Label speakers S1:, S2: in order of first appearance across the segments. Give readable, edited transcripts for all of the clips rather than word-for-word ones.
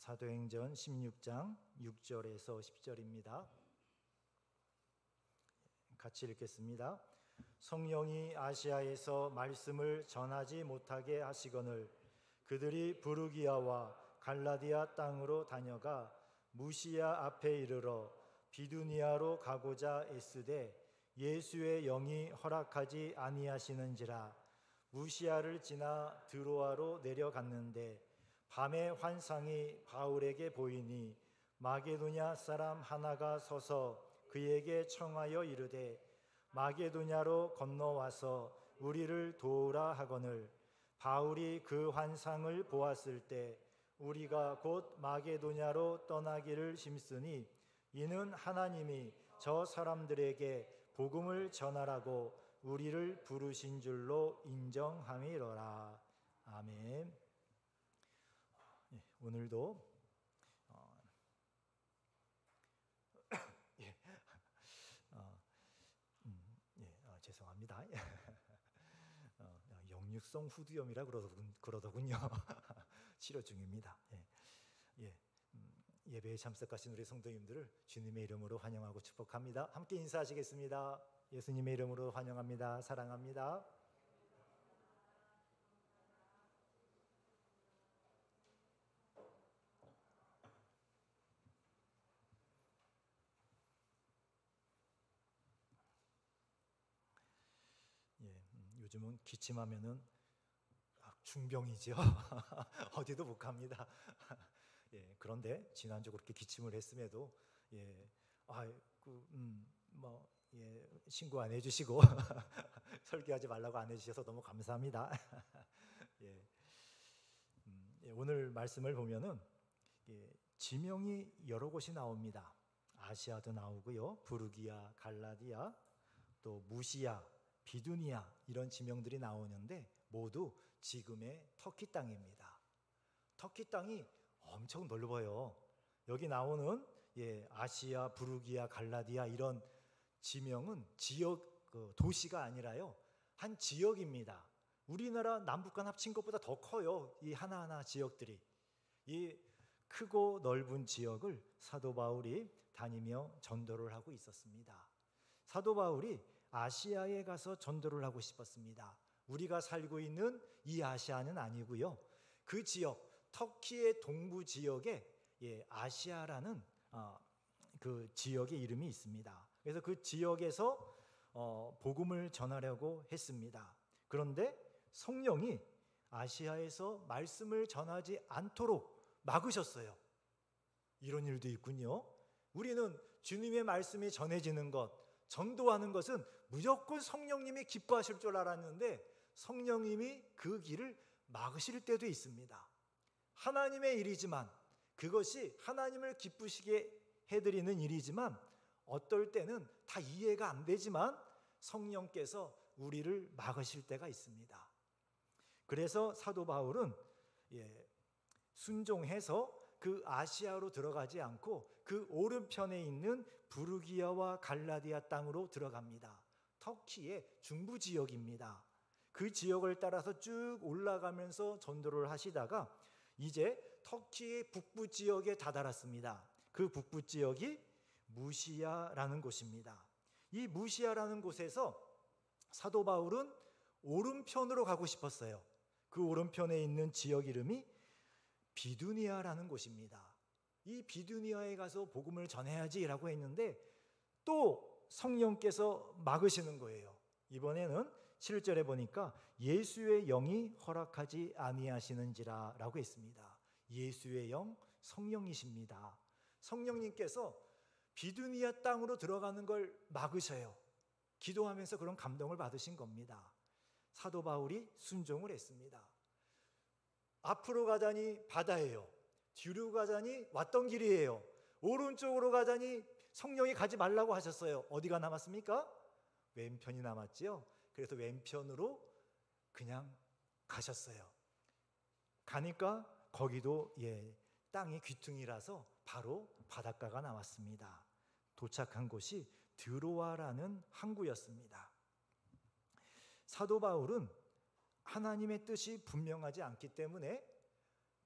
S1: 사도행전 16장 6절에서 10절입니다. 같이 읽겠습니다. 성령이 아시아에서 말씀을 전하지 못하게 하시거늘 그들이 부르기아와 갈라디아 땅으로 다녀가 무시아 앞에 이르러 비두니아로 가고자 애쓰되 예수의 영이 허락하지 아니하시는지라. 무시아를 지나 드로아로 내려갔는데 밤에 환상이 바울에게 보이니 마게도냐 사람 하나가 서서 그에게 청하여 이르되 마게도냐로 건너와서 우리를 도우라 하거늘 바울이 그 환상을 보았을 때 우리가 곧 마게도냐로 떠나기를 심쓰니 이는 하나님이 저 사람들에게 복음을 전하라고 우리를 부르신 줄로 인정함이로라. 아멘. 오늘도 죄송합니다. 역류성 후두염이라 그러더군요. 치료 중입니다. 예배에 참석하신 우리 성도님들을 주님의 이름으로 환영하고 축복합니다. 함께 인사하시겠습니다. 예수님의 이름으로 환영합니다. 사랑합니다. 요즘은 기침하면은 중병이죠. 어디도 못 갑니다. 그런데 지난주 그렇게 기침을 했음에도 신고 안 해주시고 설교하지 말라고 안 해주셔서 너무 감사합니다. 오늘 말씀을 보면은 지명이 여러 곳이 나옵니다. 아시아도 나오고요, 부르기아, 갈라디아, 또 무시아, 비두니아 이런 지명들이 나오는데 모두 지금의 터키 땅입니다. 터키 땅이 엄청 넓어요. 여기 나오는 아시아, 부르기아, 갈라디아 이런 지명은 지역 도시가 아니라요, 한 지역입니다. 우리나라 남북한 합친 것보다 더 커요. 이 하나하나 지역들이. 이 크고 넓은 지역을 사도 바울이 다니며 전도를 하고 있었습니다. 사도 바울이 아시아에 가서 전도를 하고 싶었습니다. 우리가 살고 있는 이 아시아는 아니고요, 그 지역, 터키의 동부 지역에 아시아라는 그 지역의 이름이 있습니다. 그래서 그 지역에서 복음을 전하려고 했습니다. 그런데 성령이 아시아에서 말씀을 전하지 않도록 막으셨어요. 이런 일도 있군요. 우리는 주님의 말씀이 전해지는 것, 전도하는 것은 무조건 성령님이 기뻐하실 줄 알았는데 성령님이 그 길을 막으실 때도 있습니다. 하나님의 일이지만, 그것이 하나님을 기쁘시게 해드리는 일이지만 어떨 때는 다 이해가 안 되지만 성령께서 우리를 막으실 때가 있습니다. 그래서 사도 바울은 순종해서 그 아시아로 들어가지 않고 그 오른편에 있는 부르기아와 갈라디아 땅으로 들어갑니다. 터키의 중부 지역입니다. 그 지역을 따라서 쭉 올라가면서 전도를 하시다가 이제 터키의 북부 지역에 다다랐습니다. 그 북부 지역이 무시아라는 곳입니다. 이 무시아라는 곳에서 사도 바울은 오른편으로 가고 싶었어요. 그 오른편에 있는 지역 이름이 비두니아라는 곳입니다. 이 비두니아에 가서 복음을 전해야지라고 했는데 또 성령께서 막으시는 거예요. 이번에는 7절에 보니까 예수의 영이 허락하지 아니하시는지라 라고 했습니다. 예수의 영, 성령이십니다. 성령님께서 비두니아 땅으로 들어가는 걸 막으셔요. 기도하면서 그런 감동을 받으신 겁니다. 사도 바울이 순종을 했습니다. 앞으로 가자니 바다예요. 뒤로 가자니 왔던 길이에요. 오른쪽으로 가자니 성령이 가지 말라고 하셨어요. 어디가 남았습니까? 왼편이 남았죠. 그래서 왼편으로 그냥 가셨어요. 가니까 거기도 땅이 귀퉁이라서 바로 바닷가가 나왔습니다. 도착한 곳이 드로아라는 항구였습니다. 사도 바울은 하나님의 뜻이 분명하지 않기 때문에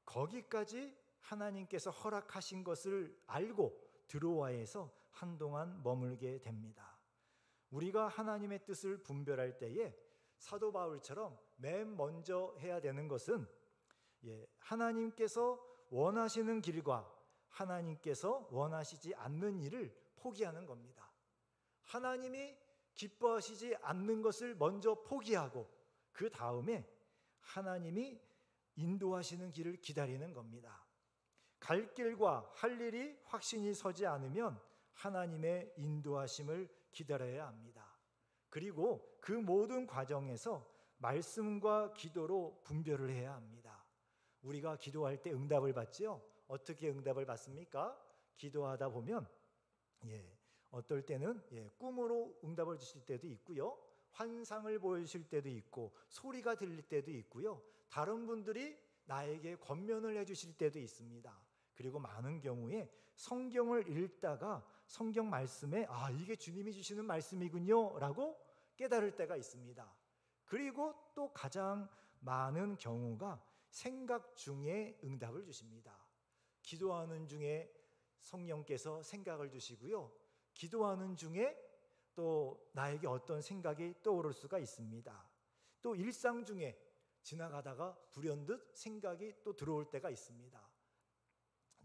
S1: 거기까지 하나님께서 허락하신 것을 알고 드로아에서 한동안 머물게 됩니다. 우리가 하나님의 뜻을 분별할 때에 사도 바울처럼 맨 먼저 해야 되는 것은 하나님께서 원하시는 길과 하나님께서 원하시지 않는 일을 포기하는 겁니다. 하나님이 기뻐하시지 않는 것을 먼저 포기하고 그 다음에 하나님이 인도하시는 길을 기다리는 겁니다. 갈 길과 할 일이 확신이 서지 않으면 하나님의 인도하심을 기다려야 합니다. 그리고 그 모든 과정에서 말씀과 기도로 분별을 해야 합니다. 우리가 기도할 때 응답을 받지요. 어떻게 응답을 받습니까? 기도하다 보면 어떨 때는 꿈으로 응답을 주실 때도 있고요, 환상을 보여주실 때도 있고, 소리가 들릴 때도 있고요, 다른 분들이 나에게 권면을 해주실 때도 있습니다. 그리고 많은 경우에 성경을 읽다가 성경 말씀에 이게 주님이 주시는 말씀이군요 라고 깨달을 때가 있습니다. 그리고 또 가장 많은 경우가 생각 중에 응답을 주십니다. 기도하는 중에 성령께서 생각을 주시고요, 기도하는 중에 또 나에게 어떤 생각이 떠오를 수가 있습니다. 또 일상 중에 지나가다가 불현듯 생각이 또 들어올 때가 있습니다.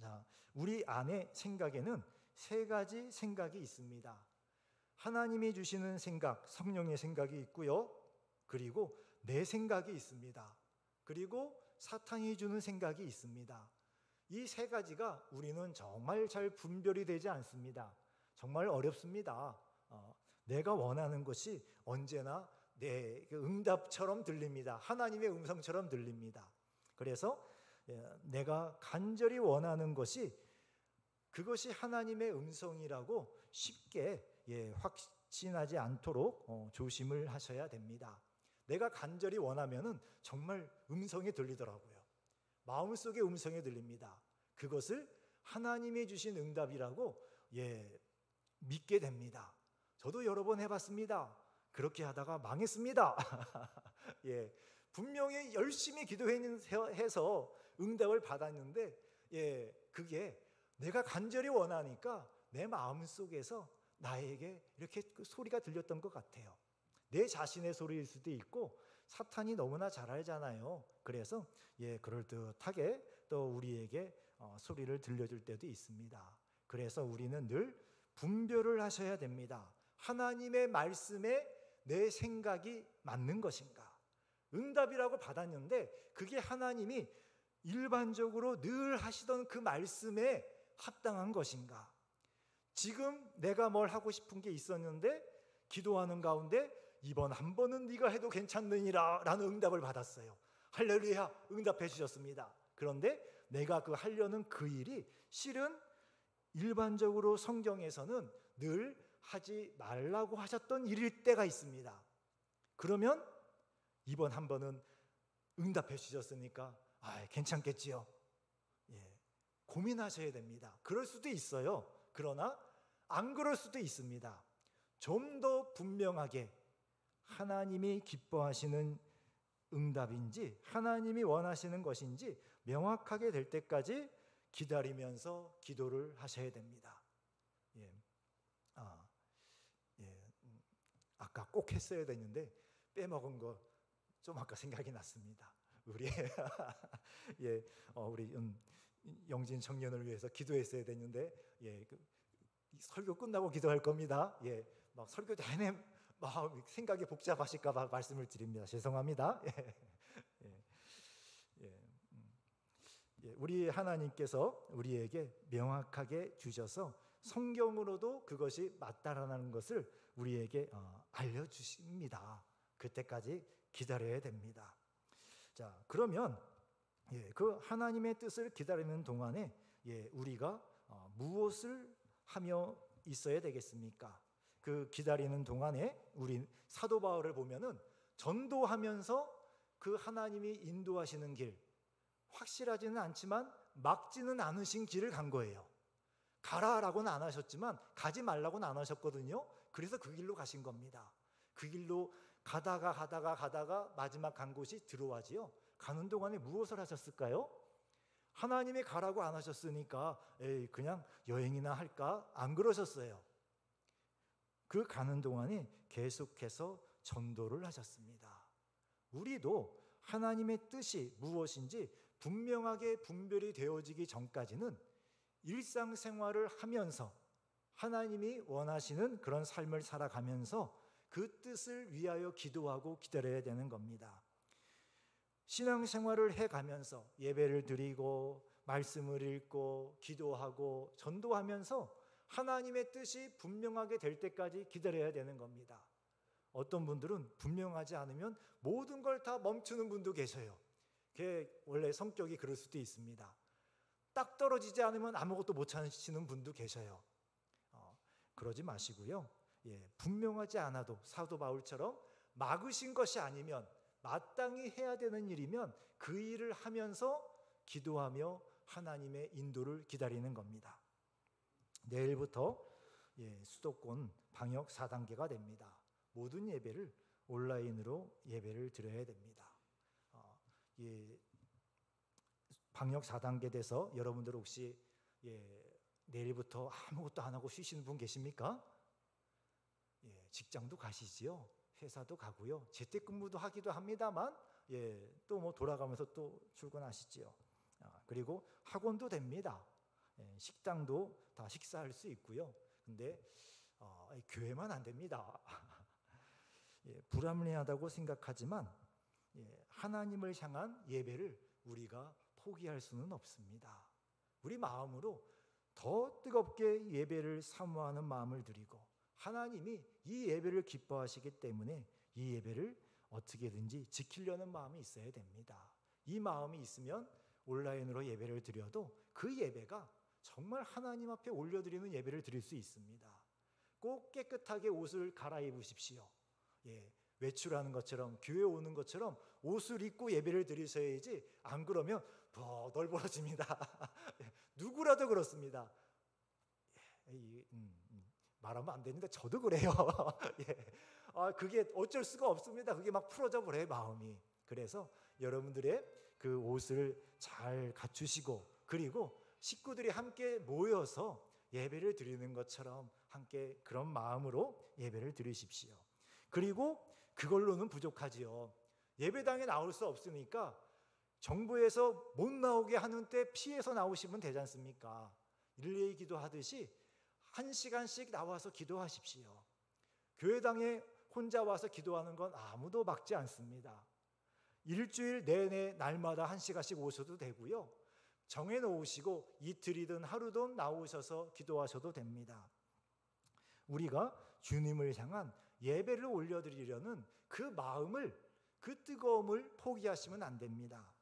S1: 자, 우리 안에 생각에는 세 가지 생각이 있습니다. 하나님이 주시는 생각, 성령의 생각이 있고요, 그리고 내 생각이 있습니다. 그리고 사탄이 주는 생각이 있습니다. 이 세 가지가 우리는 정말 잘 분별이 되지 않습니다. 정말 어렵습니다. 내가 원하는 것이 언제나 내 응답처럼 들립니다. 하나님의 음성처럼 들립니다. 그래서 내가 간절히 원하는 것이 그것이 하나님의 음성이라고 쉽게 확신하지 않도록 조심을 하셔야 됩니다. 내가 간절히 원하면은 정말 음성이 들리더라고요. 마음속에 음성이 들립니다. 그것을 하나님이 주신 응답이라고 믿게 됩니다. 저도 여러 번 해봤습니다. 그렇게 하다가 망했습니다. 분명히 열심히 기도해서 응답을 받았는데 그게 내가 간절히 원하니까 내 마음속에서 나에게 이렇게 소리가 들렸던 것 같아요. 내 자신의 소리일 수도 있고, 사탄이 너무나 잘 알잖아요. 그래서 그럴듯하게 또 우리에게 소리를 들려줄 때도 있습니다. 그래서 우리는 늘 분별을 하셔야 됩니다. 하나님의 말씀에 내 생각이 맞는 것인가? 응답이라고 받았는데 그게 하나님이 일반적으로 늘 하시던 그 말씀에 합당한 것인가? 지금 내가 뭘 하고 싶은 게 있었는데 기도하는 가운데 이번 한 번은 네가 해도 괜찮느니라 라는 응답을 받았어요. 할렐루야, 응답해 주셨습니다. 그런데 내가 하려는 그 일이 실은 일반적으로 성경에서는 늘 하지 말라고 하셨던 일일 때가 있습니다. 그러면 이번 한 번은 응답해 주셨으니까 괜찮겠지요. 고민하셔야 됩니다. 그럴 수도 있어요. 그러나 안 그럴 수도 있습니다. 좀 더 분명하게 하나님이 기뻐하시는 응답인지 하나님이 원하시는 것인지 명확하게 될 때까지 기다리면서 기도를 하셔야 됩니다. 아까 꼭 했어야 됐는데 빼먹은 거 좀 아까 생각이 났습니다. 우리 우리 영진 청년을 위해서 기도했어야 됐는데 설교 끝나고 기도할 겁니다. 막 설교 내내 막 생각이 복잡하실까 봐 말씀을 드립니다. 죄송합니다. 우리 하나님께서 우리에게 명확하게 주셔서 성경으로도 그것이 맞다라는 것을 우리에게 알려주십니다. 그때까지 기다려야 됩니다. 자, 그러면 그 하나님의 뜻을 기다리는 동안에 우리가 무엇을 하며 있어야 되겠습니까? 그 기다리는 동안에 우리 사도 바울을 보면은 전도하면서 그 하나님이 인도하시는 길, 확실하지는 않지만 막지는 않으신 길을 간 거예요. 가라라고는 안 하셨지만 가지 말라고는 안 하셨거든요. 그래서 그 길로 가신 겁니다. 그 길로 가다가 마지막 간 곳이 드로아지요. 가는 동안에 무엇을 하셨을까요? 하나님이 가라고 안 하셨으니까 에이 그냥 여행이나 할까? 안 그러셨어요. 그 가는 동안에 계속해서 전도를 하셨습니다. 우리도 하나님의 뜻이 무엇인지 분명하게 분별이 되어지기 전까지는 일상생활을 하면서 하나님이 원하시는 그런 삶을 살아가면서 그 뜻을 위하여 기도하고 기다려야 되는 겁니다. 신앙생활을 해가면서 예배를 드리고 말씀을 읽고 기도하고 전도하면서 하나님의 뜻이 분명하게 될 때까지 기다려야 되는 겁니다. 어떤 분들은 분명하지 않으면 모든 걸 다 멈추는 분도 계셔요. 그게 원래 성격이 그럴 수도 있습니다. 딱 떨어지지 않으면 아무것도 못 찾으시는 분도 계셔요. 그러지 마시고요. 분명하지 않아도 사도 바울처럼 막으신 것이 아니면 마땅히 해야 되는 일이면 그 일을 하면서 기도하며 하나님의 인도를 기다리는 겁니다. 내일부터 수도권 방역 4단계가 됩니다. 모든 예배를 온라인으로 예배를 드려야 됩니다. 방역 4단계 돼서 여러분들 혹시 내일부터 아무것도 안 하고 쉬시는 분 계십니까? 직장도 가시지요. 회사도 가고요. 재택근무도 하기도 합니다만 또 뭐 돌아가면서 또 출근하시지요. 그리고 학원도 됩니다. 식당도 다 식사할 수 있고요. 근데 교회만 안 됩니다. 불합리하다고 생각하지만 하나님을 향한 예배를 우리가 포기할 수는 없습니다. 우리 마음으로 더 뜨겁게 예배를 사모하는 마음을 드리고 하나님이 이 예배를 기뻐하시기 때문에 이 예배를 어떻게든지 지키려는 마음이 있어야 됩니다. 이 마음이 있으면 온라인으로 예배를 드려도 그 예배가 정말 하나님 앞에 올려드리는 예배를 드릴 수 있습니다. 꼭 깨끗하게 옷을 갈아입으십시오. 외출하는 것처럼 교회 오는 것처럼 옷을 입고 예배를 드리셔야지 안 그러면 더 널브러집니다. 누구라도 그렇습니다. 말하면 안 되는데 저도 그래요. 그게 어쩔 수가 없습니다. 그게 막 풀어져 버려요, 마음이. 그래서 여러분들의 그 옷을 잘 갖추시고 그리고 식구들이 함께 모여서 예배를 드리는 것처럼 함께 그런 마음으로 예배를 드리십시오. 그리고 그걸로는 부족하지요. 예배당에 나올 수 없으니까 정부에서 못 나오게 하는 때 피해서 나오시면 되지 않습니까? 릴레이 기도하듯이 1시간씩 나와서 기도하십시오. 교회당에 혼자 와서 기도하는 건 아무도 막지 않습니다. 일주일 내내 날마다 1시간씩 오셔도 되고요. 정해놓으시고 이틀이든 하루든 나오셔서 기도하셔도 됩니다. 우리가 주님을 향한 예배를 올려드리려는 그 마음을, 그 뜨거움을 포기하시면 안 됩니다.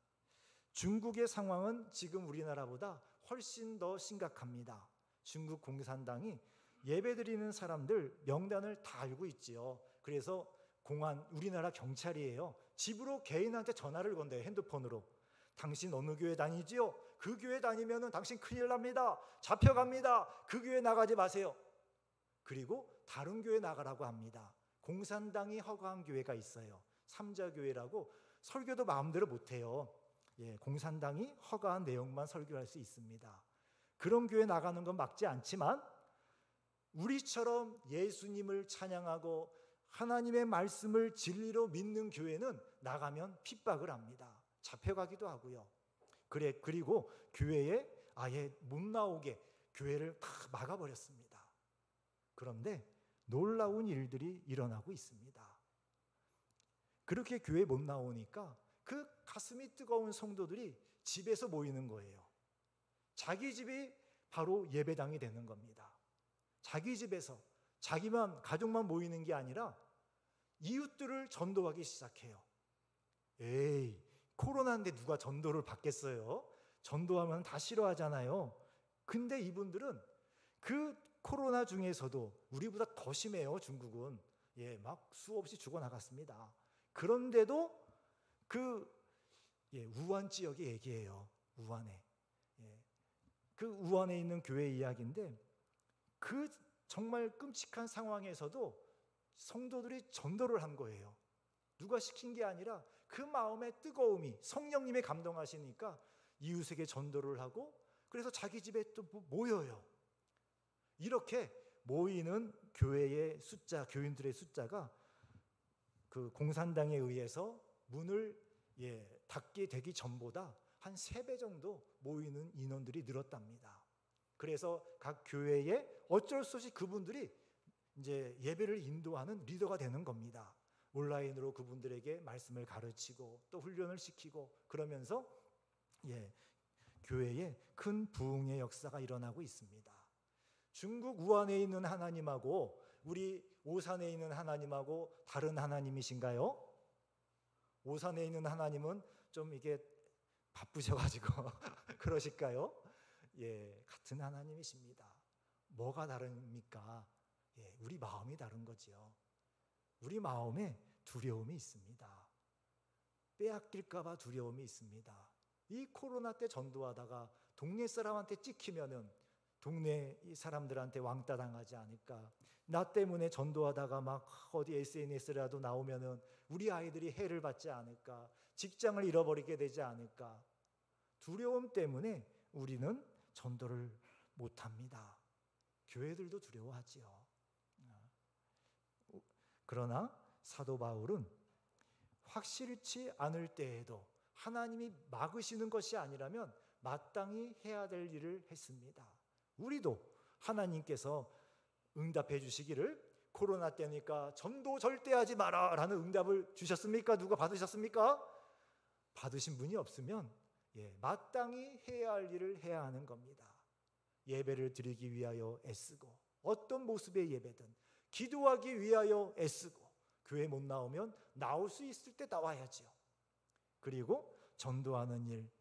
S1: 중국의 상황은 지금 우리나라보다 훨씬 더 심각합니다. 중국 공산당이 예배드리는 사람들 명단을 다 알고 있지요. 그래서 공안, 우리나라 경찰이에요. 집으로 개인한테 전화를 건대요. 핸드폰으로. 당신 어느 교회 다니지요? 그 교회 다니면 당신 큰일 납니다. 잡혀갑니다. 그 교회 나가지 마세요. 그리고 다른 교회 나가라고 합니다. 공산당이 허가한 교회가 있어요. 삼자교회라고. 설교도 마음대로 못해요. 공산당이 허가한 내용만 설교할 수 있습니다. 그런 교회 나가는 건 막지 않지만 우리처럼 예수님을 찬양하고 하나님의 말씀을 진리로 믿는 교회는 나가면 핍박을 합니다. 잡혀가기도 하고요. 그리고 교회에 아예 못 나오게 교회를 다 막아버렸습니다. 그런데 놀라운 일들이 일어나고 있습니다. 그렇게 교회 못 나오니까 그 가슴이 뜨거운 성도들이 집에서 모이는 거예요. 자기 집이 바로 예배당이 되는 겁니다. 자기 집에서 자기만, 가족만 모이는 게 아니라 이웃들을 전도하기 시작해요. 에이, 코로나인데 누가 전도를 받겠어요? 전도하면 다 싫어하잖아요. 근데 이분들은 그 코로나 중에서도 우리보다 더 심해요. 중국은 막 수없이 죽어나갔습니다. 그런데도 우한 지역의 얘기예요. 우한에. 그 우한에 있는 교회 이야기인데 그 정말 끔찍한 상황에서도 성도들이 전도를 한 거예요. 누가 시킨 게 아니라 그 마음의 뜨거움이 성령님이 감동하시니까 이웃에게 전도를 하고 그래서 자기 집에 또 모여요. 이렇게 모이는 교회의 숫자, 교인들의 숫자가 그 공산당에 의해서 문을 닫게 되기 전보다 한 3배 정도 모이는 인원들이 늘었답니다. 그래서 각 교회에 어쩔 수 없이 그분들이 이제 예배를 인도하는 리더가 되는 겁니다. 온라인으로 그분들에게 말씀을 가르치고 또 훈련을 시키고 그러면서 교회에 큰 부흥의 역사가 일어나고 있습니다. 중국 우한에 있는 하나님하고 우리 오산에 있는 하나님하고 다른 하나님이신가요? 오산에 있는 하나님은 좀 이게 바쁘셔가지고 그러실까요? 같은 하나님이십니다. 뭐가 다릅니까? 우리 마음이 다른 거지요. 우리 마음에 두려움이 있습니다. 빼앗길까봐 두려움이 있습니다. 이 코로나 때 전도하다가 동네 사람한테 찍히면은 동네 사람들한테 왕따 당하지 않을까? 나 때문에 전도하다가 막 어디 SNS라도 나오면은 우리 아이들이 해를 받지 않을까? 직장을 잃어버리게 되지 않을까? 두려움 때문에 우리는 전도를 못합니다. 교회들도 두려워하지요. 그러나 사도 바울은 확실치 않을 때에도 하나님이 막으시는 것이 아니라면 마땅히 해야 될 일을 했습니다. 우리도 하나님께서 응답해 주시기를 코로나 때니까 전도 절대 하지 마라 라는 응답을 주셨습니까? 누가 받으셨습니까? 받으신 분이 없으면 마땅히 해야 할 일을 해야 하는 겁니다. 예배를 드리기 위하여 애쓰고 어떤 모습의 예배든 기도하기 위하여 애쓰고 교회 못 나오면 나올 수 있을 때 나와야지요. 그리고 전도하는 일,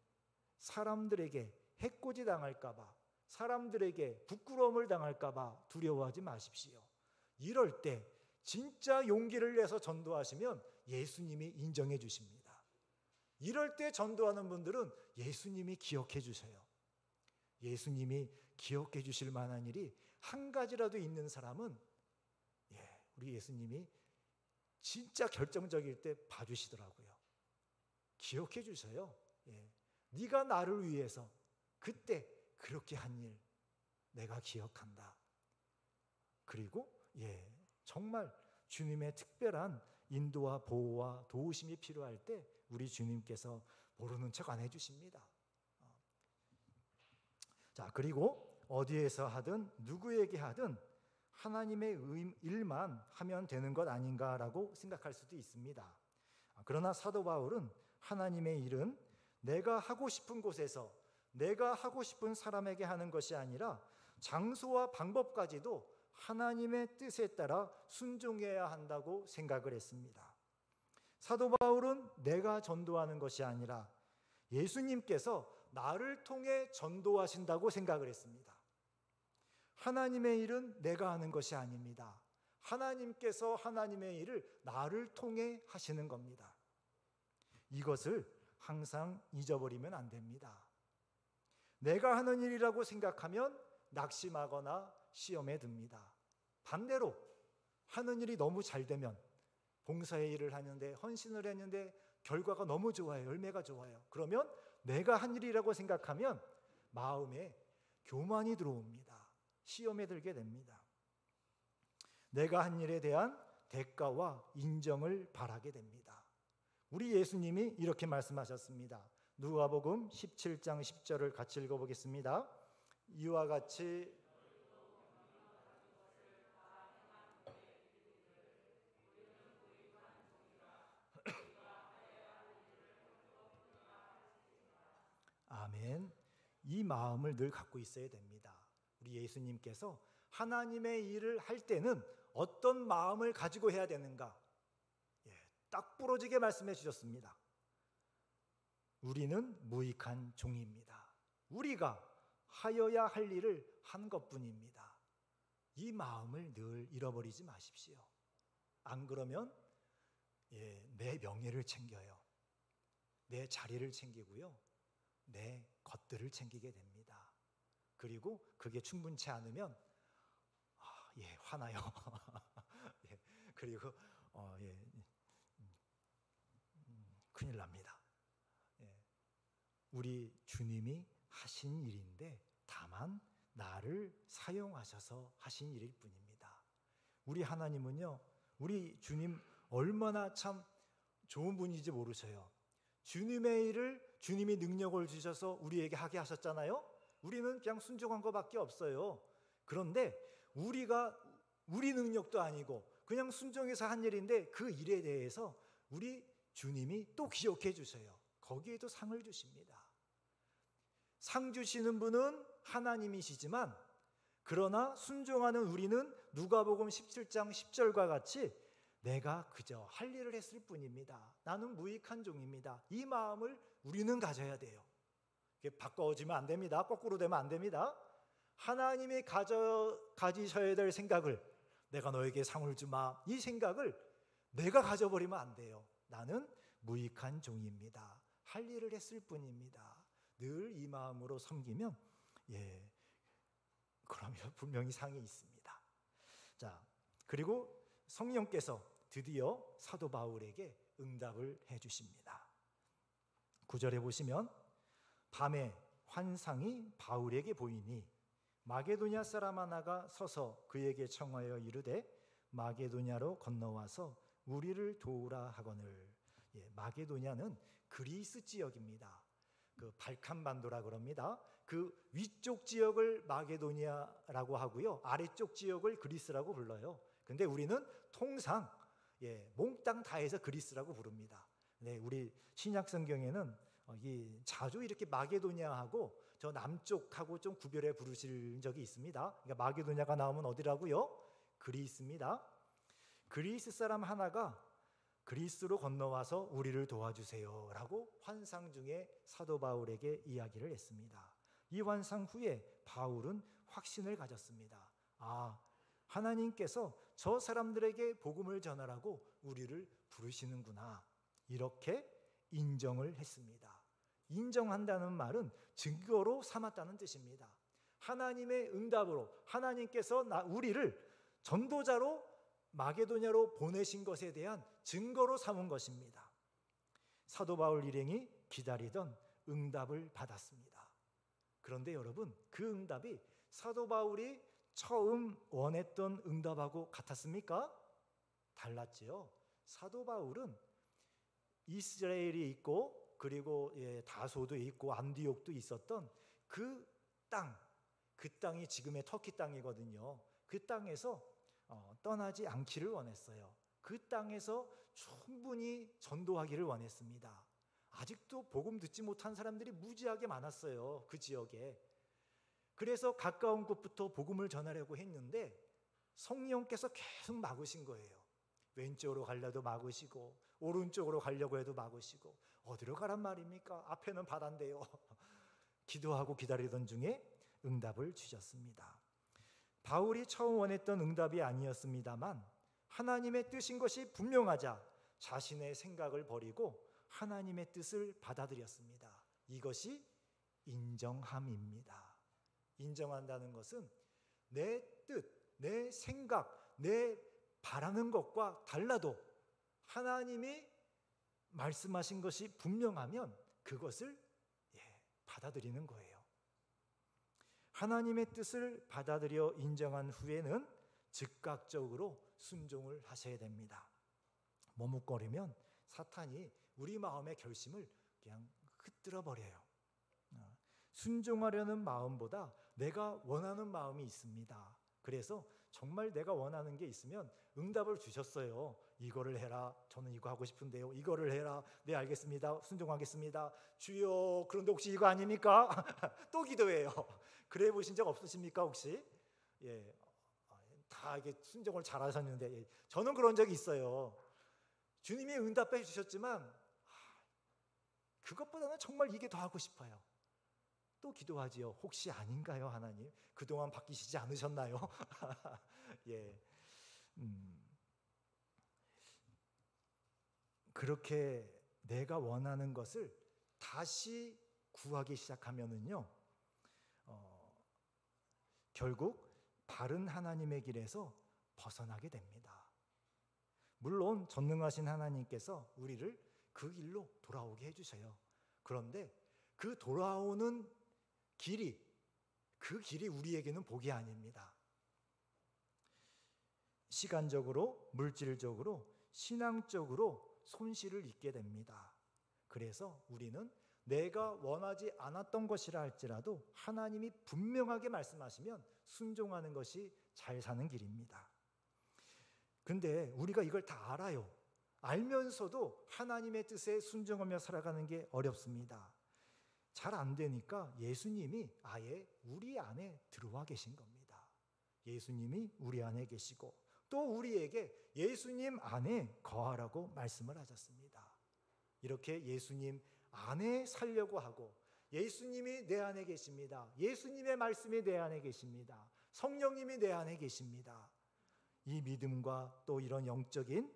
S1: 사람들에게 해코지 당할까 봐, 사람들에게 부끄러움을 당할까 봐 두려워하지 마십시오. 이럴 때 진짜 용기를 내서 전도하시면 예수님이 인정해 주십니다. 이럴 때 전도하는 분들은 예수님이 기억해 주세요. 예수님이 기억해 주실 만한 일이 한 가지라도 있는 사람은 우리 예수님이 진짜 결정적일 때 봐주시더라고요. 기억해 주세요. 네가 나를 위해서 그때 그렇게 한 일 내가 기억한다. 그리고 정말 주님의 특별한 인도와 보호와 도우심이 필요할 때 우리 주님께서 모르는 척 안 해주십니다. 자, 그리고 어디에서 하든 누구에게 하든 하나님의 일만 하면 되는 것 아닌가라고 생각할 수도 있습니다. 그러나 사도 바울은 하나님의 일은 내가 하고 싶은 곳에서 내가 하고 싶은 사람에게 하는 것이 아니라 장소와 방법까지도 하나님의 뜻에 따라 순종해야 한다고 생각을 했습니다. 사도 바울은 내가 전도하는 것이 아니라 예수님께서 나를 통해 전도하신다고 생각을 했습니다. 하나님의 일은 내가 하는 것이 아닙니다. 하나님께서 하나님의 일을 나를 통해 하시는 겁니다. 이것을 항상 잊어버리면 안 됩니다. 내가 하는 일이라고 생각하면 낙심하거나 시험에 듭니다. 반대로 하는 일이 너무 잘 되면 봉사의 일을 하는데 헌신을 했는데 결과가 너무 좋아요. 열매가 좋아요. 그러면 내가 한 일이라고 생각하면 마음에 교만이 들어옵니다. 시험에 들게 됩니다. 내가 한 일에 대한 대가와 인정을 바라게 됩니다. 우리 예수님이 이렇게 말씀하셨습니다. 누가복음 17장 10절을 같이 읽어보겠습니다. 이와 같이 아멘. 이 마음을 늘 갖고 있어야 됩니다. 우리 예수님께서 하나님의 일을 할 때는 어떤 마음을 가지고 해야 되는가? 딱 부러지게 말씀해 주셨습니다. 우리는 무익한 종입니다. 우리가 하여야 할 일을 한 것뿐입니다. 이 마음을 늘 잃어버리지 마십시오. 안 그러면 내 명예를 챙겨요. 내 자리를 챙기고요. 내 것들을 챙기게 됩니다. 그리고 그게 충분치 않으면 화나요. 그리고 큰일 납니다. 우리 주님이 하신 일인데 다만 나를 사용하셔서 하신 일일 뿐입니다. 우리 하나님은요, 우리 주님 얼마나 참 좋은 분인지 모르셔요. 주님의 일을 주님이 능력을 주셔서 우리에게 하게 하셨잖아요. 우리는 그냥 순종한 것밖에 없어요. 그런데 우리 능력도 아니고 그냥 순종해서 한 일인데 그 일에 대해서 우리 주님이 또 기억해 주셔요. 거기에도 상을 주십니다. 상 주시는 분은 하나님이시지만 그러나 순종하는 우리는 누가복음 17장 10절과 같이 내가 그저 할 일을 했을 뿐입니다. 나는 무익한 종입니다. 이 마음을 우리는 가져야 돼요. 이게 바꿔지면 안 됩니다. 거꾸로 되면 안 됩니다. 하나님이 가지셔야 될 생각을 내가 너에게 상을 주마, 이 생각을 내가 가져버리면 안 돼요. 나는 무익한 종입니다. 할 일을 했을 뿐입니다. 늘 이 마음으로 섬기면 그러면 분명히 상이 있습니다. 자, 그리고 성령께서 드디어 사도 바울에게 응답을 해주십니다. 9절에 보시면 밤에 환상이 바울에게 보이니 마게도냐 사람 하나가 서서 그에게 청하여 이르되 마게도냐로 건너와서 우리를 도우라 하거늘. 마게도냐는 그리스 지역입니다. 그 발칸반도라 그럽니다. 그 위쪽 지역을 마게도니아라고 하고요, 아래쪽 지역을 그리스라고 불러요. 근데 우리는 통상 몽땅 다 해서 그리스라고 부릅니다. 네, 우리 신약 성경에는 자주 이렇게 마게도냐하고 저 남쪽하고 좀 구별해 부르실 적이 있습니다. 그러니까 마게도냐가 나오면 어디라고요? 그리스입니다. 그리스 사람 하나가 그리스로 건너와서 우리를 도와주세요 라고 환상 중에 사도 바울에게 이야기를 했습니다. 이 환상 후에 바울은 확신을 가졌습니다. 하나님께서 저 사람들에게 복음을 전하라고 우리를 부르시는구나, 이렇게 인정을 했습니다. 인정한다는 말은 증거로 삼았다는 뜻입니다. 하나님의 응답으로 하나님께서 우리를 전도자로 마게도냐로 보내신 것에 대한 증거로 삼은 것입니다. 사도 바울 일행이 기다리던 응답을 받았습니다. 그런데 여러분, 그 응답이 사도 바울이 처음 원했던 응답하고 같았습니까? 달랐지요. 사도 바울은 이스라엘이 있고 그리고 다소도 있고 안디옥도 있었던 그 땅이 지금의 터키 땅이거든요. 그 땅에서 떠나지 않기를 원했어요. 그 땅에서 충분히 전도하기를 원했습니다. 아직도 복음 듣지 못한 사람들이 무지하게 많았어요, 그 지역에. 그래서 가까운 곳부터 복음을 전하려고 했는데 성령께서 계속 막으신 거예요. 왼쪽으로 가려도 막으시고 오른쪽으로 가려고 해도 막으시고, 어디로 가란 말입니까? 앞에는 바다인데요. 기도하고 기다리던 중에 응답을 주셨습니다. 바울이 처음 원했던 응답이 아니었습니다만 하나님의 뜻인 것이 분명하자 자신의 생각을 버리고 하나님의 뜻을 받아들였습니다. 이것이 인정함입니다. 인정한다는 것은 내 뜻, 내 생각, 내 바라는 것과 달라도 하나님이 말씀하신 것이 분명하면 그것을 받아들이는 거예요. 하나님의 뜻을 받아들여 인정한 후에는 즉각적으로 순종을 하셔야 됩니다. 머뭇거리면 사탄이 우리 마음의 결심을 그냥 흩뜨려 버려요. 순종하려는 마음보다 내가 원하는 마음이 있습니다. 그래서 정말 내가 원하는 게 있으면 응답을 주셨어요. 이거를 해라. 저는 이거 하고 싶은데요. 이거를 해라. 네, 알겠습니다. 순종하겠습니다. 주여, 그런데 혹시 이거 아닙니까? 또 기도해요. 그래 보신 적 없으십니까 혹시? 다 이게 순종을 잘하셨는데 저는 그런 적이 있어요. 주님이 응답해 주셨지만 그것보다는 정말 이게 더 하고 싶어요. 또 기도하지요. 혹시 아닌가요, 하나님? 그동안 바뀌시지 않으셨나요? 그렇게 내가 원하는 것을 다시 구하기 시작하면은요, 결국 바른 하나님의 길에서 벗어나게 됩니다. 물론 전능하신 하나님께서 우리를 그 길로 돌아오게 해주셔요. 그런데 그 돌아오는 길이, 그 길이 우리에게는 복이 아닙니다. 시간적으로, 물질적으로, 신앙적으로 손실을 입게 됩니다. 그래서 우리는 내가 원하지 않았던 것이라 할지라도 하나님이 분명하게 말씀하시면 순종하는 것이 잘 사는 길입니다. 근데 우리가 이걸 다 알아요. 알면서도 하나님의 뜻에 순종하며 살아가는 게 어렵습니다. 잘 안 되니까 예수님이 아예 우리 안에 들어와 계신 겁니다. 예수님이 우리 안에 계시고 또 우리에게 예수님 안에 거하라고 말씀을 하셨습니다. 이렇게 예수님 안에 살려고 하고 예수님이 내 안에 계십니다. 예수님의 말씀이 내 안에 계십니다. 성령님이 내 안에 계십니다. 이 믿음과 또 이런 영적인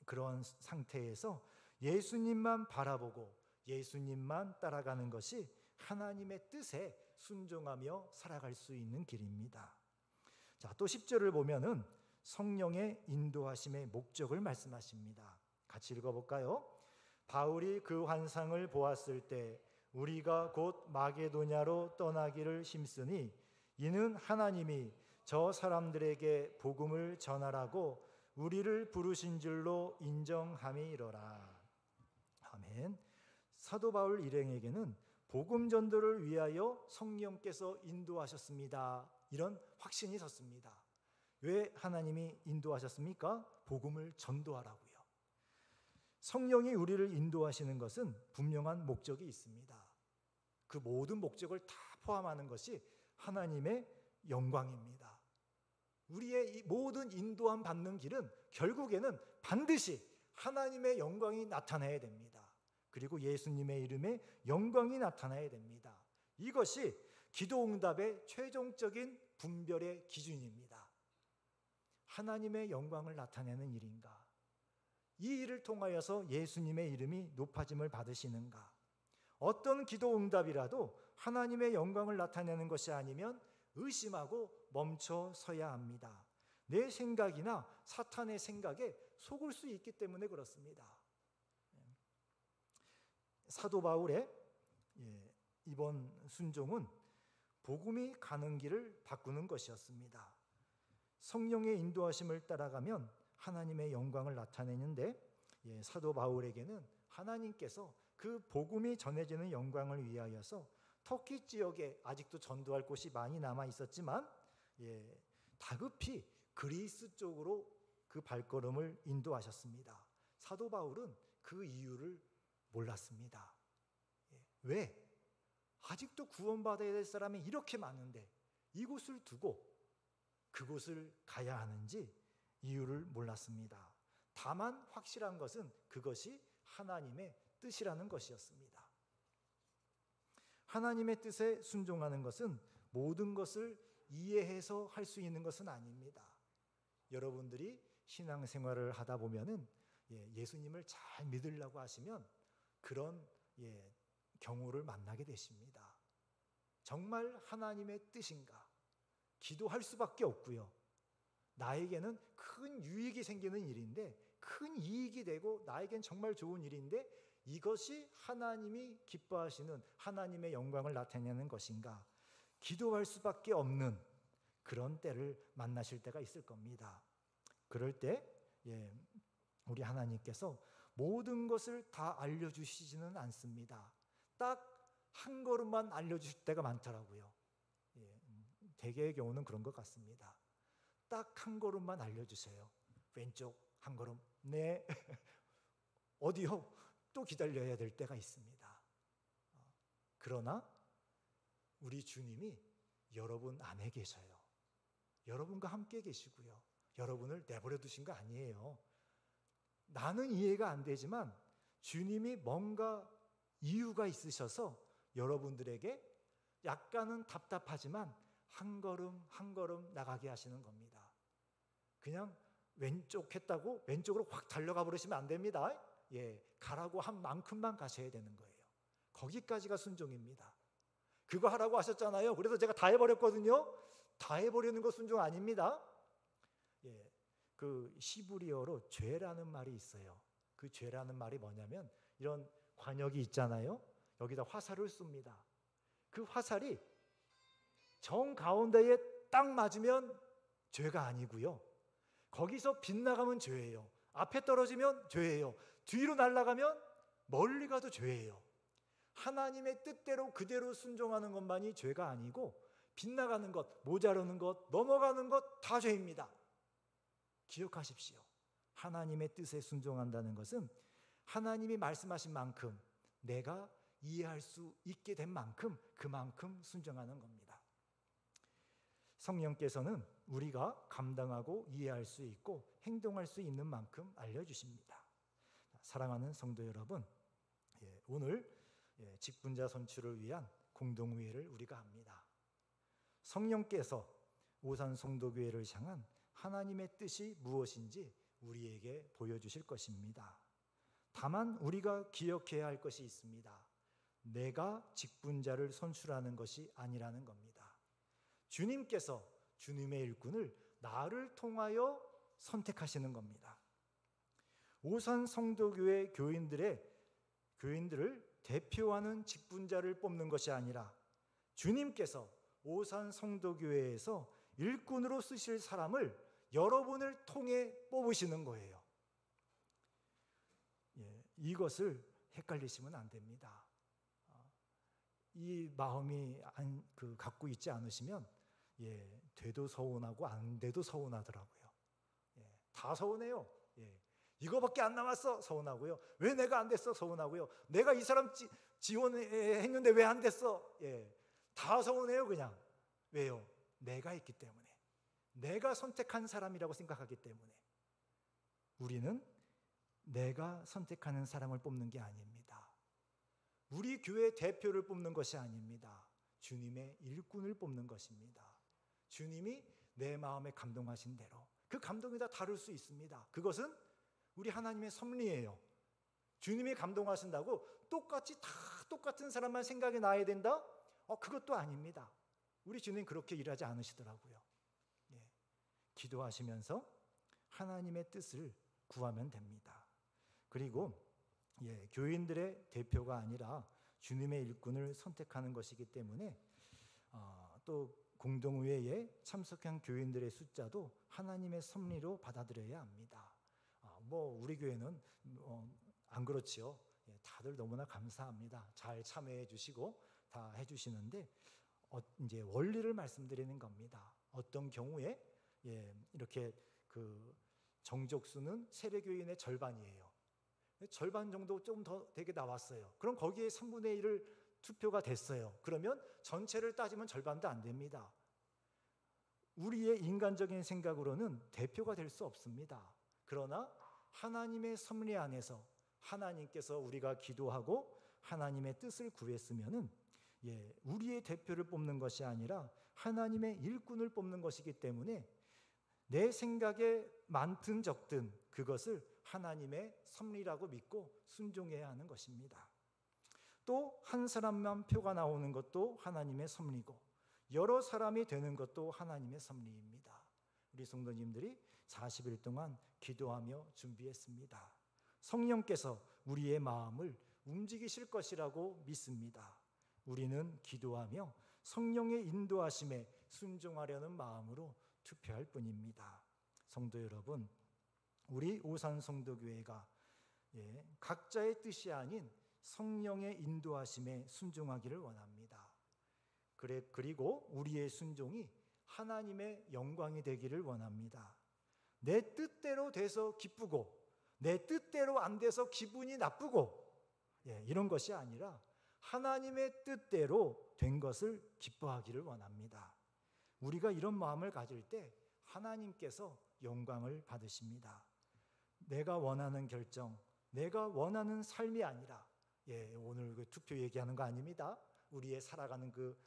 S1: 그런 상태에서 예수님만 바라보고 예수님만 따라가는 것이 하나님의 뜻에 순종하며 살아갈 수 있는 길입니다. 자, 또 10절을 보면은 성령의 인도하심의 목적을 말씀하십니다. 같이 읽어볼까요? 바울이 그 환상을 보았을 때 우리가 곧 마게도냐로 떠나기를 힘쓰니 이는 하나님이 저 사람들에게 복음을 전하라고 우리를 부르신 줄로 인정함이로라. 아멘. 사도 바울 일행에게는 복음 전도를 위하여 성령께서 인도하셨습니다. 이런 확신이 섰습니다. 왜 하나님이 인도하셨습니까? 복음을 전도하라고요. 성령이 우리를 인도하시는 것은 분명한 목적이 있습니다. 그 모든 목적을 다 포함하는 것이 하나님의 영광입니다. 우리의 이 모든 인도함 받는 길은 결국에는 반드시 하나님의 영광이 나타나야 됩니다. 그리고 예수님의 이름에 영광이 나타나야 됩니다. 이것이 기도응답의 최종적인 분별의 기준입니다. 하나님의 영광을 나타내는 일인가? 이 일을 통하여서 예수님의 이름이 높아짐을 받으시는가? 어떤 기도응답이라도 하나님의 영광을 나타내는 것이 아니면 의심하고 멈춰 서야 합니다. 내 생각이나 사탄의 생각에 속을 수 있기 때문에 그렇습니다. 사도 바울의 이번 순종은 복음이 가는 길을 바꾸는 것이었습니다. 성령의 인도하심을 따라가면 하나님의 영광을 나타내는데 사도 바울에게는 하나님께서 그 복음이 전해지는 영광을 위하여서 터키 지역에 아직도 전도할 곳이 많이 남아 있었지만 다급히 그리스 쪽으로 그 발걸음을 인도하셨습니다. 사도 바울은 그 이유를 몰랐습니다. 왜? 아직도 구원받아야 될 사람이 이렇게 많은데 이곳을 두고 그곳을 가야 하는지 이유를 몰랐습니다. 다만 확실한 것은 그것이 하나님의 뜻이라는 것이었습니다. 하나님의 뜻에 순종하는 것은 모든 것을 이해해서 할 수 있는 것은 아닙니다. 여러분들이 신앙생활을 하다 보면은 예수님을 잘 믿으려고 하시면 그런 경우를 만나게 되십니다. 정말 하나님의 뜻인가? 기도할 수밖에 없고요. 나에게는 큰 유익이 생기는 일인데, 큰 이익이 되고 나에겐 정말 좋은 일인데 이것이 하나님이 기뻐하시는 하나님의 영광을 나타내는 것인가? 기도할 수밖에 없는 그런 때를 만나실 때가 있을 겁니다. 그럴 때 우리 하나님께서 모든 것을 다 알려주시지는 않습니다. 딱 한 걸음만 알려주실 때가 많더라고요. 대개의 경우는 그런 것 같습니다. 딱 한 걸음만 알려주세요. 왼쪽 한 걸음. 네. 어디요? 또 기다려야 될 때가 있습니다. 그러나 우리 주님이 여러분 안에 계셔요. 여러분과 함께 계시고요. 여러분을 내버려 두신 거 아니에요. 나는 이해가 안 되지만 주님이 뭔가 이유가 있으셔서 여러분들에게 약간은 답답하지만 한 걸음 한 걸음 나가게 하시는 겁니다. 그냥 왼쪽 했다고 왼쪽으로 확 달려가 버리시면 안 됩니다. 가라고 한 만큼만 가셔야 되는 거예요. 거기까지가 순종입니다. 그거 하라고 하셨잖아요. 그래서 제가 다 해버렸거든요. 다 해버리는 거 순종 아닙니다. 그 히브리어로 죄라는 말이 있어요. 그 죄라는 말이 뭐냐면 이런 관역이 있잖아요. 여기다 화살을 쏩니다. 그 화살이 정 가운데에 딱 맞으면 죄가 아니고요. 거기서 빗나가면 죄예요. 앞에 떨어지면 죄예요. 뒤로 날아가면 멀리 가도 죄예요. 하나님의 뜻대로 그대로 순종하는 것만이 죄가 아니고 빗나가는 것, 모자르는 것, 넘어가는 것 다 죄입니다. 기억하십시오. 하나님의 뜻에 순종한다는 것은 하나님이 말씀하신 만큼, 내가 이해할 수 있게 된 만큼, 그만큼 순종하는 겁니다. 성령께서는 우리가 감당하고 이해할 수 있고 행동할 수 있는 만큼 알려주십니다. 사랑하는 성도 여러분, 오늘 직분자 선출을 위한 공동회의를 우리가 합니다. 성령께서 오산 성도교회를 향한 하나님의 뜻이 무엇인지 우리에게 보여주실 것입니다. 다만 우리가 기억해야 할 것이 있습니다. 내가 직분자를 선출하는 것이 아니라는 겁니다. 주님께서 주님의 일꾼을 나를 통하여 선택하시는 겁니다. 오산 성도교회 교인들을 대표하는 직분자를 뽑는 것이 아니라 주님께서 오산 성도교회에서 일꾼으로 쓰실 사람을 여러분을 통해 뽑으시는 거예요. 이것을 헷갈리시면 안 됩니다. 이 마음이 갖고 있지 않으시면 돼도 서운하고 안 돼도 서운하더라고요. 다 서운해요. 이거밖에 안 남았어 서운하고요. 왜 내가 안 됐어 서운하고요. 내가 이 사람 지원했는데 왜 안 됐어. 다 서운해요 그냥. 왜요? 내가 있기 때문에. 내가 선택한 사람이라고 생각하기 때문에. 우리는 내가 선택하는 사람을 뽑는 게 아닙니다. 우리 교회 대표를 뽑는 것이 아닙니다. 주님의 일꾼을 뽑는 것입니다. 주님이 내 마음에 감동하신 대로. 그 감동이 다 다를 수 있습니다. 그것은 우리 하나님의 섭리예요. 주님이 감동하신다고 똑같이 다 똑같은 사람만 생각이 나야 된다? 그것도 아닙니다. 우리 주님 그렇게 일하지 않으시더라고요. 기도하시면서 하나님의 뜻을 구하면 됩니다. 그리고 교인들의 대표가 아니라 주님의 일꾼을 선택하는 것이기 때문에 또 공동회의에 참석한 교인들의 숫자도 하나님의 섭리로 받아들여야 합니다. 우리 교회는 안 그렇지요. 다들 너무나 감사합니다. 잘 참여해 주시고 다 해주시는데 이제 원리를 말씀드리는 겁니다. 어떤 경우에 이렇게 그 정족수는 세례교인의 절반이에요. 절반 정도 좀 더 되게 나왔어요. 그럼 거기에 3분의 1을 투표가 됐어요. 그러면 전체를 따지면 절반도 안 됩니다. 우리의 인간적인 생각으로는 대표가 될 수 없습니다. 그러나 하나님의 섭리 안에서 하나님께서 우리가 기도하고 하나님의 뜻을 구했으면은 우리의 대표를 뽑는 것이 아니라 하나님의 일꾼을 뽑는 것이기 때문에 내 생각에 많든 적든 그것을 하나님의 섭리라고 믿고 순종해야 하는 것입니다. 또 한 사람만 표가 나오는 것도 하나님의 섭리고 여러 사람이 되는 것도 하나님의 섭리입니다. 우리 성도님들이 40일 동안 기도하며 준비했습니다. 성령께서 우리의 마음을 움직이실 것이라고 믿습니다. 우리는 기도하며 성령의 인도하심에 순종하려는 마음으로 투표할 뿐입니다. 성도 여러분, 우리 오산 성도교회가 각자의 뜻이 아닌 성령의 인도하심에 순종하기를 원합니다. 그리고 우리의 순종이 하나님의 영광이 되기를 원합니다. 내 뜻대로 돼서 기쁘고 내 뜻대로 안 돼서 기분이 나쁘고 이런 것이 아니라 하나님의 뜻대로 된 것을 기뻐하기를 원합니다. 우리가 이런 마음을 가질 때 하나님께서 영광을 받으십니다. 내가 원하는 결정, 내가 원하는 삶이 아니라 오늘 그 투표 얘기하는 거 아닙니다. 우리의 살아가는 그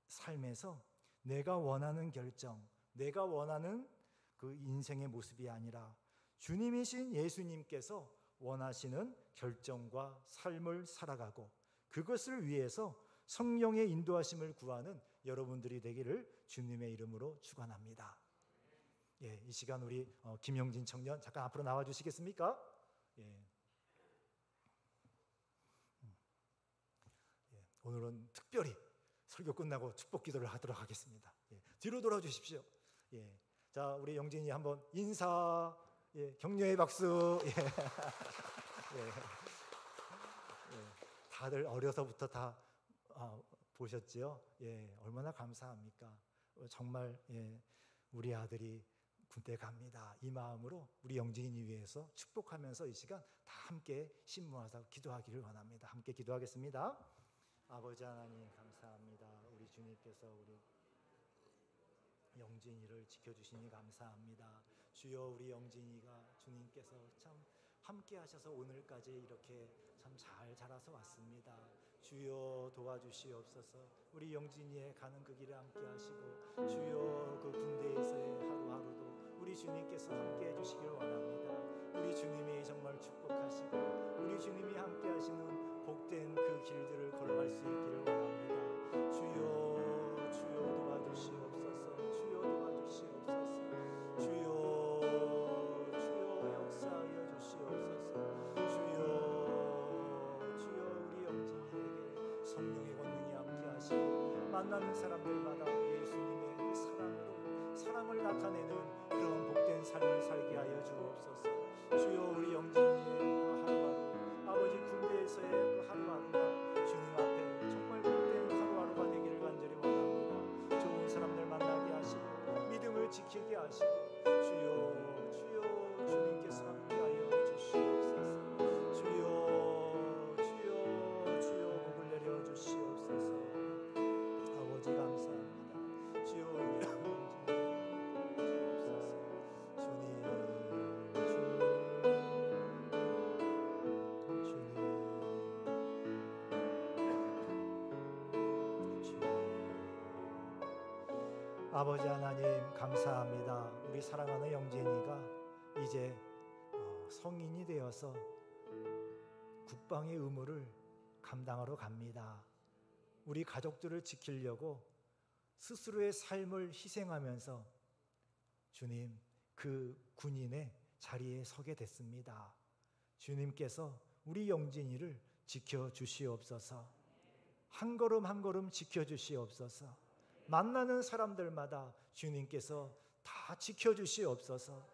S1: 삶에서 내가 원하는 결정, 내가 원하는 그 인생의 모습이 아니라 주님이신 예수님께서 원하시는 결정과 삶을 살아가고 그것을 위해서 성령의 인도하심을 구하는 여러분들이 되기를 주님의 이름으로 축원합니다. 이 시간 우리 김영진 청년 잠깐 앞으로 나와 주시겠습니까? 오늘은 특별히 설교 끝나고 축복 기도를 하도록 하겠습니다. 뒤로 돌아주십시오. 자, 우리 영진이 한번 인사, 격려의 박수. 다들 어려서부터 다 보셨지요? 얼마나 감사합니까? 정말 우리 아들이 군대 갑니다. 이 마음으로 우리 영진이 위해서 축복하면서 이 시간 다 함께 신무하사 기도하기를 원합니다. 함께 기도하겠습니다. 아버지 하나님 감사합니다. 우리 주님께서 우리 영진이를 지켜주시니 감사합니다. 주여, 우리 영진이가 주님께서 참 함께 하셔서 오늘까지 이렇게 참 잘 자라서 왔습니다. 주여 도와주시옵소서. 우리 영진이의 가는 그 길에 함께 하시고, 주여 그 군대에서의 하루하루도 우리 주님께서 함께 해주시기를 원합니다. 우리 주님이 정말 축복하시고 우리 주님이 함께 하시는 복된 그 길들을 걸어갈 수 있기를 원합니다. 주여, 주여 도와주시옵소서. 주여 도와주시옵소서. 주여, 주여 역사하여 주시옵소서. 주여 우리 영진이에게 성령의 권능이 함께 하시고, 만나는 사람들마다 예수님의 그 사랑을 나타내는 그런 복된 삶을 살게 하여 주옵소서. 주여, 우리 영진이의 그 하루하루, 아버지 군대에서의 그 하루하루가 주님 앞에 정말 복된 하루하루가 되기를 간절히 원합니다. 좋은 사람들 만나게 하시고 믿음을 지키게 하시고, 주여, 주여 주님께서 함께하여 주시옵소서. 주여, 주여, 주여 복을 내려 주시옵소서. 아버지 감사합니다. 주여, 우리 아버지 하나님 감사합니다. 우리 사랑하는 영진이가 이제 성인이 되어서 국방의 의무를 감당하러 갑니다. 우리 가족들을 지키려고 스스로의 삶을 희생하면서 주님 그 군인의 자리에 서게 됐습니다. 주님께서 우리 영진이를 지켜주시옵소서. 한 걸음 한 걸음 지켜주시옵소서. 만나는 사람들마다 주님께서 다 지켜주시옵소서.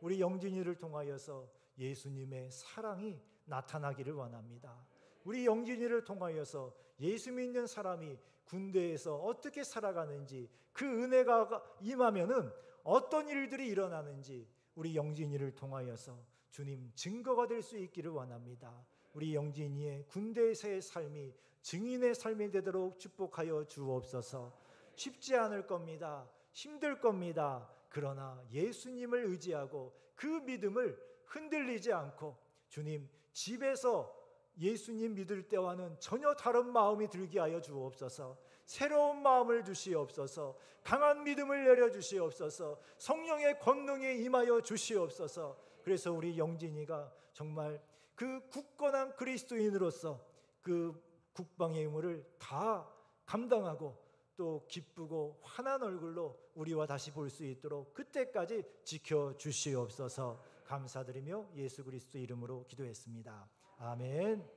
S1: 우리 영진이를 통하여서 예수님의 사랑이 나타나기를 원합니다. 우리 영진이를 통하여서 예수 믿는 사람이 군대에서 어떻게 살아가는지, 그 은혜가 임하면은 어떤 일들이 일어나는지 우리 영진이를 통하여서 주님 증거가 될 수 있기를 원합니다. 우리 영진이의 군대에서의 삶이 증인의 삶이 되도록 축복하여 주옵소서. 쉽지 않을 겁니다. 힘들 겁니다. 그러나 예수님을 의지하고 그 믿음을 흔들리지 않고, 주님 집에서 예수님 믿을 때와는 전혀 다른 마음이 들게 하여 주옵소서. 새로운 마음을 주시옵소서. 강한 믿음을 내려주시옵소서. 성령의 권능에 임하여 주시옵소서. 그래서 우리 영진이가 정말 그 굳건한 그리스도인으로서 그 국방의 의무를 다 감당하고 또 기쁘고 환한 얼굴로 우리와 다시 볼 수 있도록 그때까지 지켜주시옵소서. 감사드리며 예수 그리스도 이름으로 기도했습니다. 아멘.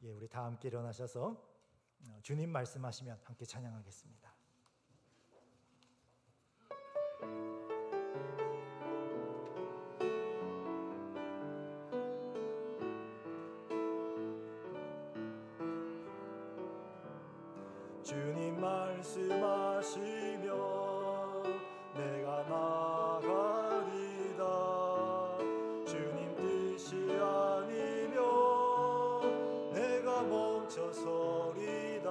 S1: 우리 다 함께 일어나셔서 주님 말씀하시면 함께 찬양하겠습니다. 주님 말씀하시며 내가 나가리다. 주님 뜻이 아니면 내가 멈춰서리다.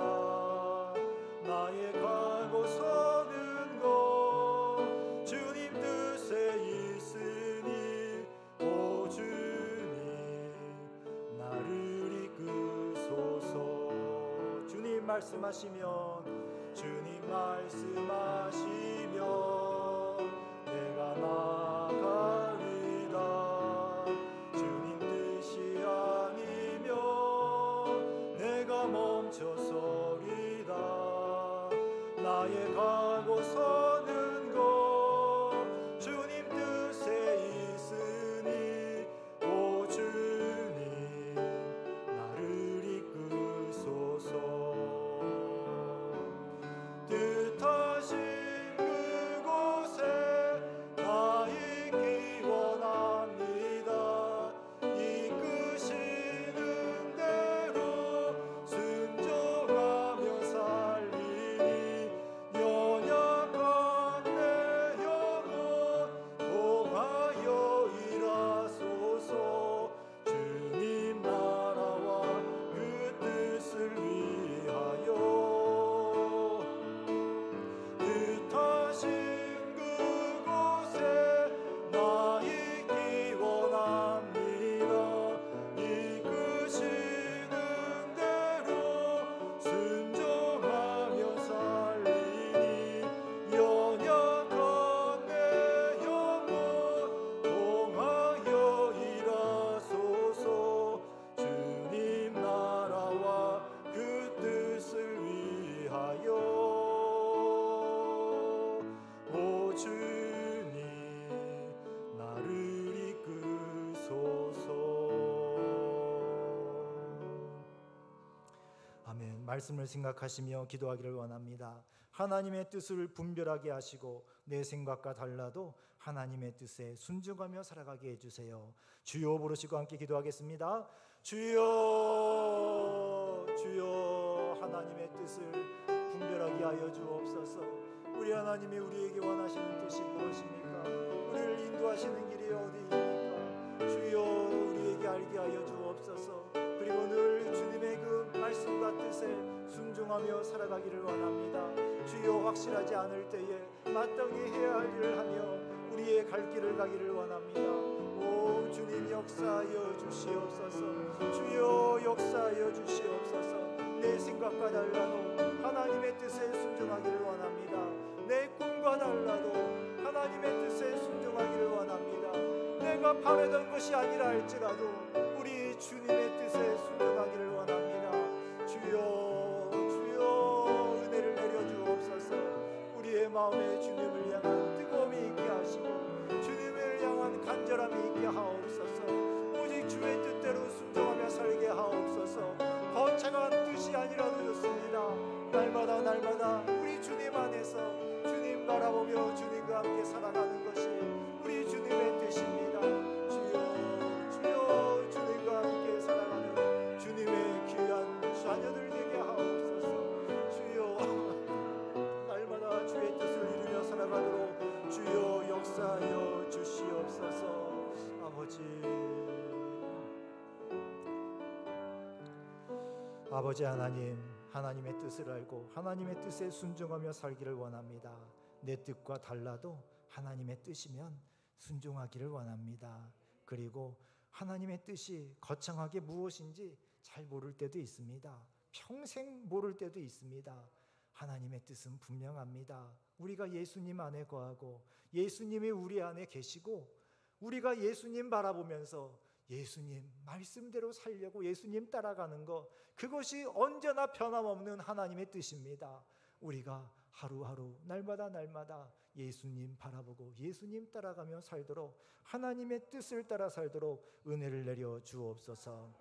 S1: 나의 가고 서는 것 주님 뜻에 있으니 오 주님 나를 이끄소서. 주님 말씀하시면 주님 말씀하시면 내가 나가리다. 주님 뜻이 아니면 내가 멈춰서리다. 나의 가고 서는 것 아멘. 말씀을 생각하시며 기도하기를 원합니다. 하나님의 뜻을 분별하게 하시고 내 생각과 달라도 하나님의 뜻에 순종하며 살아가게 해주세요. 주여 부르시고 함께 기도하겠습니다. 주여, 주여, 하나님의 뜻을 분별하게 하여 주옵소서. 우리 하나님이 우리에게 원하시는 뜻이 무엇입니까? 우리를 인도하시는 길이 어디입니까? 주여, 우리에게 알게 하여 주옵소서. 그리고 늘 주님의 그 말씀과 뜻에 순종하며 살아가기를 원합니다. 주여, 확실하지 않을 때에 마땅히 해야 할 일을 하며 우리의 갈 길을 가기를 원합니다. 오 주님, 역사하여 주시옵소서. 주여, 역사하여 주시옵소서. 내 생각과 달라도 하나님의 뜻에 순종하기를 원합니다. 내 꿈과 달라도 하나님의 뜻에 순종하기를 원합니다. 내가 바라던 것이 아니라 할지라도 우리 주님의 뜻에 순종하기를 원합니다. 주여, 주여, 은혜를 내려주옵소서. 우리의 마음에 주님을 향한 뜨거움이 있게 하시고 주님을 향한 간절함이 있게 하옵소서. 오직 주의 뜻대로 순종하며 살게 하옵소서. 거창한 뜻이 아니라도 좋습니다. 날마다 날마다 우리 주님 안에서 주님 바라보며 주님과 함께 살아가는 것이 우리 주님의 뜻입니다. 주여, 주여, 주님과 함께 살아가는 주님의 귀한 자녀들 되게 하옵소서. 주여, 날마다 주의 뜻을 이루며 살아가도록 주여 역사하여 주시옵소서. 아버지 하나님, 하나님의 뜻을 알고 하나님의 뜻에 순종하며 살기를 원합니다. 내 뜻과 달라도 하나님의 뜻이면 순종하기를 원합니다. 그리고 하나님의 뜻이 거창하게 무엇인지 잘 모를 때도 있습니다. 평생 모를 때도 있습니다. 하나님의 뜻은 분명합니다. 우리가 예수님 안에 거하고 예수님이 우리 안에 계시고 우리가 예수님 바라보면서 예수님 말씀대로 살려고 예수님 따라가는 것, 그것이 언제나 변함없는 하나님의 뜻입니다. 우리가 하루하루 날마다 날마다 예수님 바라보고 예수님 따라가며 살도록 하나님의 뜻을 따라 살도록 은혜를 내려 주옵소서.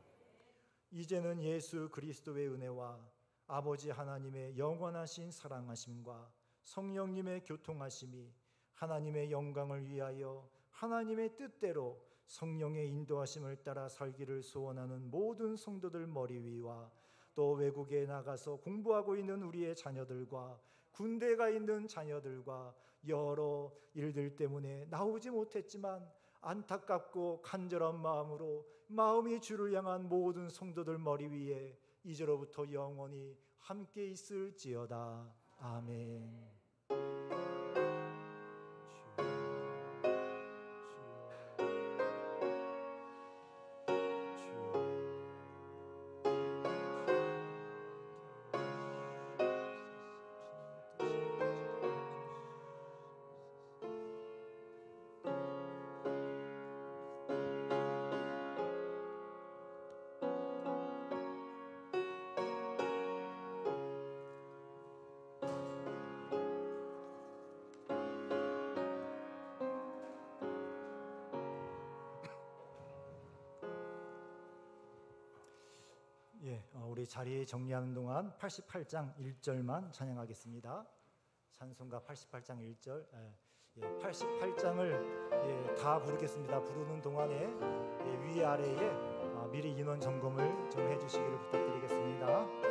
S1: 이제는 예수 그리스도의 은혜와 아버지 하나님의 영원하신 사랑하심과 성령님의 교통하심이 하나님의 영광을 위하여 하나님의 뜻대로 성령의 인도하심을 따라 살기를 소원하는 모든 성도들 머리 위와 또 외국에 나가서 공부하고 있는 우리의 자녀들과 군대에 가 있는 자녀들과 여러 일들 때문에 나오지 못했지만 안타깝고 간절한 마음으로 마음이 주를 향한 모든 성도들 머리 위에 이제로부터 영원히 함께 있을지어다. 아멘. 우리 자리 정리하는 동안 88장 1절만 찬양하겠습니다. 찬송가 88장 1절, 88장을 다 부르겠습니다. 부르는 동안에 위아래에 미리 인원 점검을 좀 해주시기를 부탁드리겠습니다.